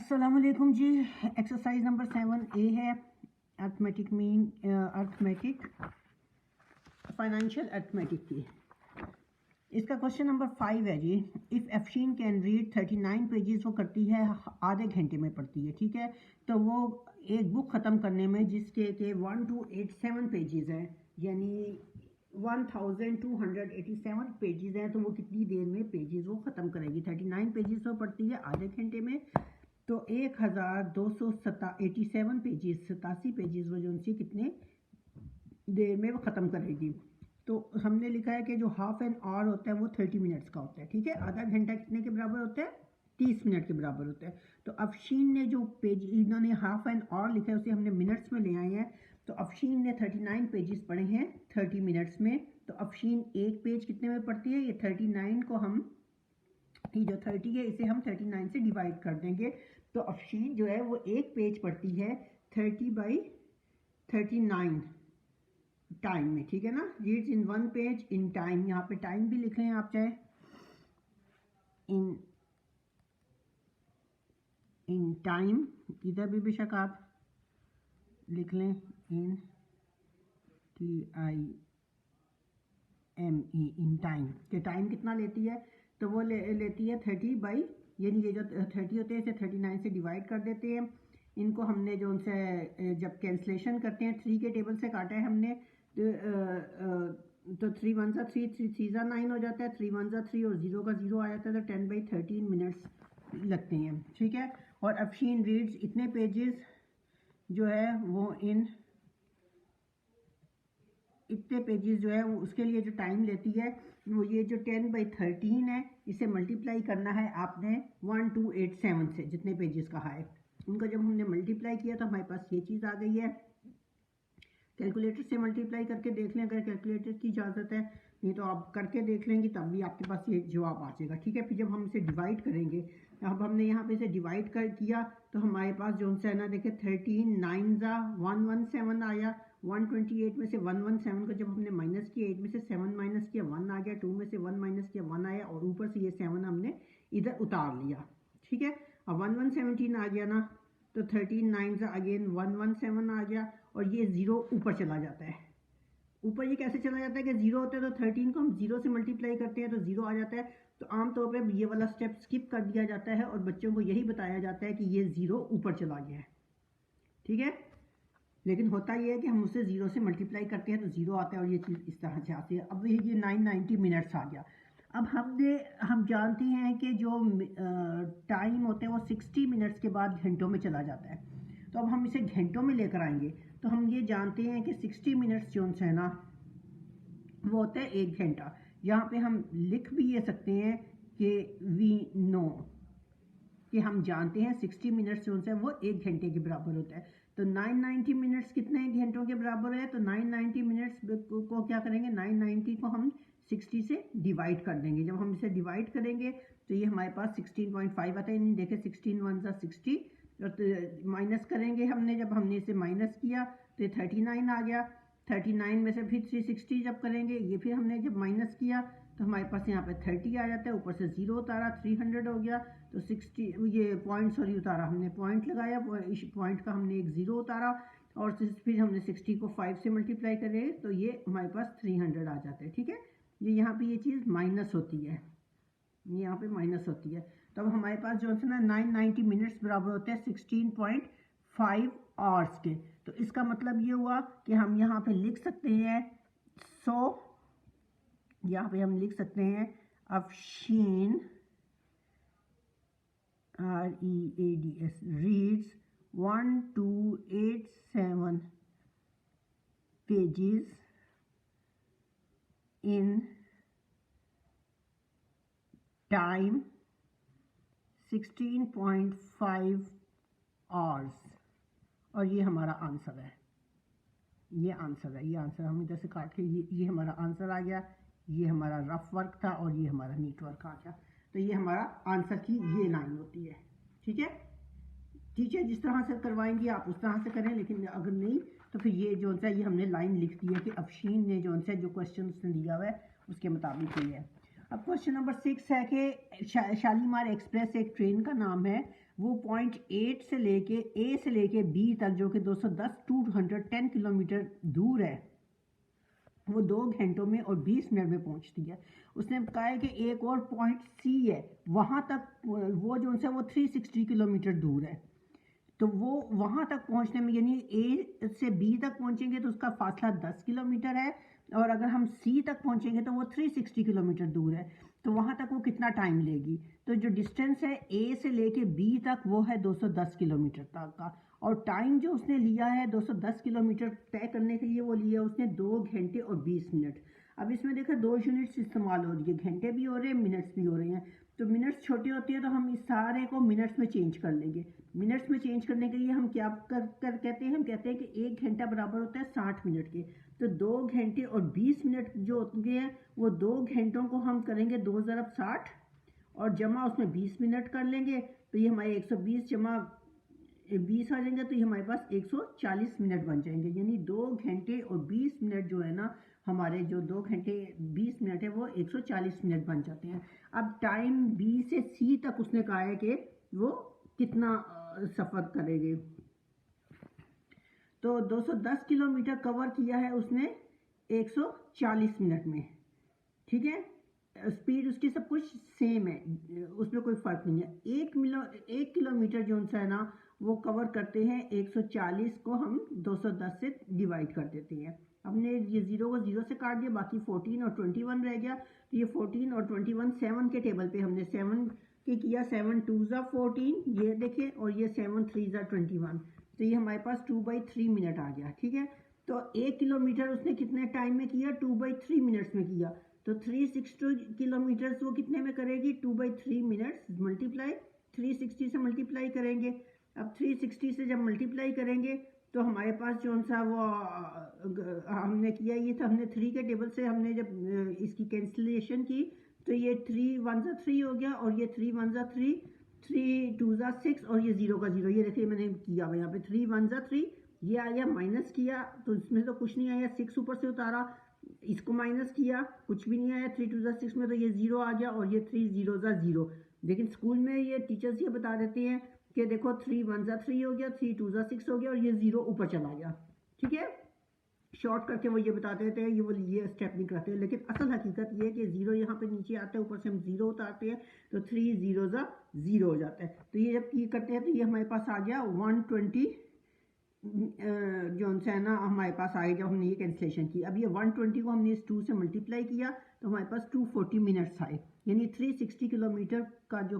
अस्सलामुअलैकुम जी। Exercise number 7A है arithmetic financial arithmetic की। इसका क्वेश्चन नंबर 5 है जी। If Afsheen can read 39 pages, वो करती है आधे घंटे में पढ़ती है, ठीक है। तो वो एक बुक ख़त्म करने में जिसके के 1287 पेजेस हैं, यानी 1287 पेजेस हैं, तो वो कितनी देर में पेजेस वो ख़त्म करेगी। 39 पेजेस वो पढ़ती है आधे घंटे में, तो 1287 पेजेस 87 पेजेस वो जो उनसे कितने देर में वो ख़त्म करेगी। तो हमने लिखा है कि जो हाफ एन आवर होता है वो 30 मिनट्स का होता है, ठीक है। आधा घंटा कितने के बराबर होता है? 30 मिनट के बराबर होता है। तो अफशीन ने जो पेज इन्होंने हाफ एन आवर लिखा है उसे हमने मिनट्स में ले आए हैं। तो अफशीन ने 39 पेजेस पढ़े हैं 30 मिनट्स में। तो अफशीन एक पेज कितने में पढ़ती है? ये 39 को हम, ये जो 30 है इसे हम 39 से डिवाइड कर देंगे। तो अफशीन जो है वो एक पेज पढ़ती है 30/39 टाइम में, ठीक है ना। Reads in one page in time, यहाँ पे टाइम भी लिख लें आप, चाहे इन टाइम इधर भी बेशक आप लिख लें, इन TIME इन टाइम। के टाइम कितना लेती है? तो वो लेती है 30 यानी ये जो 30 होते हैं इसे 39 से डिवाइड कर देते हैं। इनको हमने जो उनसे जब कैंसलेशन करते हैं 3 के टेबल से काटा है हमने, तो 3 1 सा 3 3 सा 9 हो जाता है, 3 1 सा 3 और 0 का 0 आ जाता है, तो 10/13 मिनट्स लगते हैं, ठीक है। और अफशीन रीड्स इतने पेजेस जो है वो इतने पेजेस जो है वो उसके लिए जो टाइम लेती है वो ये जो 10/13 है इसे मल्टीप्लाई करना है आपने 1287 से, जितने पेजेस कहा है उनका जब हमने मल्टीप्लाई किया तो हमारे पास ये चीज़ आ गई है। कैलकुलेटर से मल्टीप्लाई करके देख लें अगर कैलकुलेटर की इजाज़त है, नहीं तो आप करके देख लेंगे तब भी आपके पास ये जवाब आ जाएगा, ठीक है। फिर जब हम इसे डिवाइड करेंगे, अब हमने यहाँ पे इसे डिवाइड किया तो हमारे पास जो है ना, देखिए 13 9 117 आया। 128 में से 117 को जब हमने माइनस किया, 8 में से 7 माइनस किया 1 आ गया, 2 में से 1 माइनस किया 1 आया, और ऊपर से ये 7 हमने इधर उतार लिया, ठीक है। अब 1117 आ गया ना, तो 13 9 अगेन 117 आ गया, और ये 0 ऊपर चला जाता है। ऊपर ये कैसे चला जाता है कि 0 होता है तो 13 को हम 0 से मल्टीप्लाई करते हैं तो 0 आ जाता है। तो आमतौर पर ये वाला स्टेप स्किप कर दिया जाता है और बच्चों को यही बताया जाता है कि ये 0 ऊपर चला गया है, ठीक है। लेकिन होता ये है कि हम उसे 0 से मल्टीप्लाई करते हैं तो 0 आता है, और ये चीज़ इस तरह से आती है। अब ये 990 मिनट्स आ गया। अब हम जानते हैं कि जो टाइम होते हैं वो 60 मिनट्स के बाद घंटों में चला जाता है। तो अब हम इसे घंटों में लेकर आएंगे, तो हम ये जानते हैं कि 60 मिनट्स जो है ना वो होता है 1 घंटा। यहाँ पे हम लिख भी ये सकते हैं कि वी नो, कि हम जानते हैं 60 मिनट्स जो है वो 1 घंटे के बराबर होता है। तो 990 मिनट्स कितने घंटों के बराबर है? तो 990 मिनट्स को क्या करेंगे, 990 को हम 60 से डिवाइड कर देंगे। जब हम इसे डिवाइड करेंगे तो ये हमारे पास 16.5 आता है। नहीं देखे 16 1 सा 60, तो माइनस करेंगे हमने, जब हमने इसे माइनस किया तो ये 39 आ गया। 39 में से फिर 360 जब करेंगे, ये फिर हमने जब माइनस किया तो हमारे पास यहाँ पे 30 आ जाता है, ऊपर से 0 उतारा 300 हो गया। तो 60 ये पॉइंट उतारा, हमने पॉइंट लगाया, पॉइंट का हमने एक 0 उतारा, और फिर हमने 60 को 5 से मल्टीप्लाई करें तो ये हमारे पास 300 आ जाता है, ठीक है। ये यहाँ पे ये चीज़ माइनस होती है, यहाँ पे माइनस होती है। तो अब हमारे पास जो है ना 990 मिनट्स बराबर होते हैं 16.5 आवर्स के। तो इसका मतलब ये हुआ कि हम यहाँ पे लिख सकते हैं, यहाँ पे हम लिख सकते हैं Afsheen READS reads 1287 pages in time 16.5 hours, और ये हमारा आंसर है। ये आंसर हम इधर से काट के ये हमारा आंसर आ गया। ये हमारा रफ वर्क था और ये हमारा नीट वर्क आ गया। तो ये हमारा आंसर की ये लाइन होती है, ठीक है। टीचर जिस तरह से करवाएंगे आप उस तरह से करें, लेकिन अगर नहीं तो फिर ये जो है ये हमने लाइन लिख दी है कि अफशीन ने जो क्वेश्चन उसने दिया हुआ है उसके मुताबिक ही है। अब क्वेश्चन नंबर 6 है कि शालीमार एक्सप्रेस एक ट्रेन का नाम है। वो पॉइंट ए से लेके बी तक जो कि 210 किलोमीटर दूर है, वो 2 घंटों में और 20 मिनट में पहुंचती है। उसने कहा है कि एक और पॉइंट सी है, वहाँ तक वो जो है वो 360 किलोमीटर दूर है। तो वो वहाँ तक पहुँचने में, यानी ए से बी तक पहुँचेंगे तो उसका फासला 10 किलोमीटर है, और अगर हम सी तक पहुँचेंगे तो वो 360 किलोमीटर दूर है। तो वहाँ तक वो कितना टाइम लेगी? तो जो डिस्टेंस है ए से लेके बी तक वो है 210 किलोमीटर तक का, और टाइम जो उसने लिया है 210 किलोमीटर तय करने के लिए वो लिया उसने 2 घंटे और 20 मिनट। अब इसमें देखो 2 यूनिट्स इस्तेमाल हो रही है, घंटे भी हो रहे हैं, मिनट्स भी हो रहे हैं। तो मिनट्स छोटी होती है तो हम इस सारे को मिनट्स में चेंज कर लेंगे। मिनट्स में चेंज करने के लिए हम क्या कहते हैं, हम कहते हैं कि 1 घंटा बराबर होता है 60 मिनट के। तो 2 घंटे और 20 मिनट जो होते हैं वो 2 घंटों को हम करेंगे 2 ज़रब 60 और जमा उसमें 20 मिनट कर लेंगे, तो ये हमारे 120 जमा 20 आ जाएंगे, तो ये हमारे पास 140 मिनट बन जाएंगे। यानी 2 घंटे और 20 मिनट जो है ना, हमारे जो 2 घंटे 20 मिनट है वो 140 मिनट बन जाते हैं। अब टाइम बी से सी तक उसने कहा है कि वो कितना सफ़र करेंगे। तो 210 किलोमीटर कवर किया है उसने 140 मिनट में, ठीक है। स्पीड उसकी सब कुछ सेम है, उसमें कोई फ़र्क नहीं है। 1 किलोमीटर जो है ना वो कवर करते हैं 140 को हम 210 से डिवाइड कर देते हैं। हमने ये 0 को 0 से काट दिया, बाकी 14 और 21 रह गया। तो ये 14 और 21 7 के टेबल पे हमने 7 के किया, 7 2 ज़ा 14 ये देखें, और ये 7 3 ज़ा 21। तो ये हमारे पास 2/3 मिनट आ गया, ठीक है। तो 1 किलोमीटर उसने कितने टाइम में किया? 2/3 मिनट्स में किया। तो 360 किलोमीटर्स वो कितने में करेगी? 2/3 मिनट्स मल्टीप्लाई 360 से मल्टीप्लाई करेंगे। अब 360 से जब मल्टीप्लाई करेंगे तो हमारे पास जो सा वो हमने किया, ये था हमने 3 के टेबल से हमने जब इसकी कैंसिलेशन की तो ये 3 1 ज़ा 3 हो गया, और ये 3 1 ज़ा 3, 3 2 ज़ा 6, और ये 0 का 0। ये देखिए मैंने किया हुआ यहाँ पे 3 1 ज़ा 3, ये आया माइनस किया तो इसमें तो कुछ नहीं आया, 6 ऊपर से उतारा, इसको माइनस किया, कुछ भी नहीं आया। 3 2 ज़ा 6 में तो ये 0 आ गया, और ये 3 0 ज़ा 0। लेकिन स्कूल में ये टीचर्स ये बता देते हैं कि देखो 3 1 ज़ा 3 हो गया, 3 2 ज़ा 6 हो गया, और ये 0 ऊपर चला गया, ठीक है। शॉर्ट करके वो ये बता देते हैं, ये स्टेप नहीं करते हैं। लेकिन असल हकीकत ये है कि 0 यहाँ पे नीचे आता है, ऊपर से हम 0 उतारते हैं, तो 3 0 ज़ा 0 हो जाता है। तो ये जब ये करते हैं तो ये हमारे पास आ गया 120 जो है ना हमारे पास आए जब हमने ये कैंसिलेशन की। अब ये 120 को हमने इस 2 से मल्टीप्लाई किया तो हमारे पास 240 मिनट्स आए, यानी 360 किलोमीटर का जो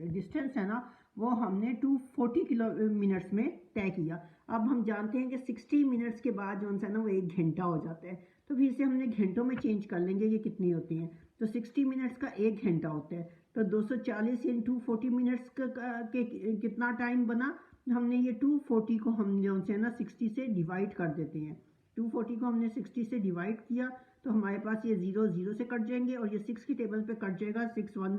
डिस्टेंस है ना वो हमने 240 मिनट्स में तय किया। अब हम जानते हैं कि 60 मिनट्स के बाद जो है ना वो 1 घंटा हो जाता है, तो फिर से हमने घंटों में चेंज कर लेंगे ये कितनी होती हैं। तो 60 मिनट्स का 1 घंटा होता है, तो 240 इन 240 मिनट्स के कितना टाइम बना। हमने ये 240 को हम जो है ना 60 से डिवाइड कर देते हैं। 240 को हमने 60 से डिवाइड किया तो हमारे पास ये 0 0 से कट जाएंगे, और ये 6 की टेबल पे कट जाएगा। 6 1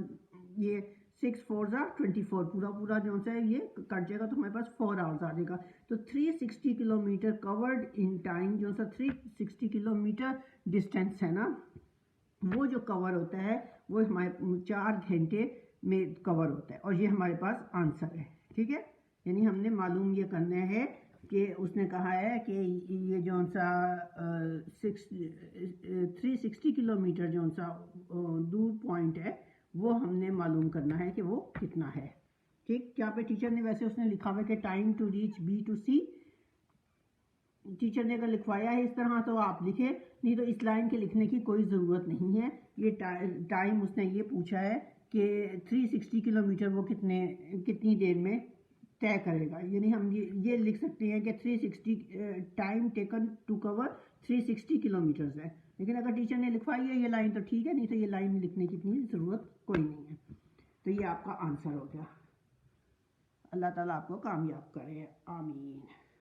ये 6 4 ज़ा 24, पूरा जो है ये कट जाएगा, तो हमारे पास 4 आवर्स आ जाएगा। तो 360 किलोमीटर कवर्ड इन टाइम, जो सा 360 किलोमीटर डिस्टेंस है ना वो जो कवर होता है वो हमारे 4 घंटे में कवर होता है, और ये हमारे पास आंसर है, ठीक है। यानी हमने मालूम ये करना है कि उसने कहा है कि ये जो सा 360 किलोमीटर जो सा दूर पॉइंट है वो हमने मालूम करना है कि वो कितना है, ठीक। यहाँ पे टीचर ने वैसे उसने लिखा हुआ है कि time to reach B to C. Teacher ने अगर लिखवाया है इस तरह तो आप लिखे, नहीं तो इस लाइन के लिखने की कोई ज़रूरत नहीं है। ये टाइम उसने ये पूछा है कि 360 किलोमीटर वो कितनी देर में तय करेगा। यानी हम ये लिख सकते हैं कि 360 time taken to cover 360 kilometres है। लेकिन अगर टीचर ने लिखवाई है ये लाइन तो ठीक है, नहीं तो ये लाइन लिखने की इतनी ज़रूरत कोई नहीं है। तो ये आपका आंसर हो गया। अल्लाह ताला आपको कामयाब करे, आमीन।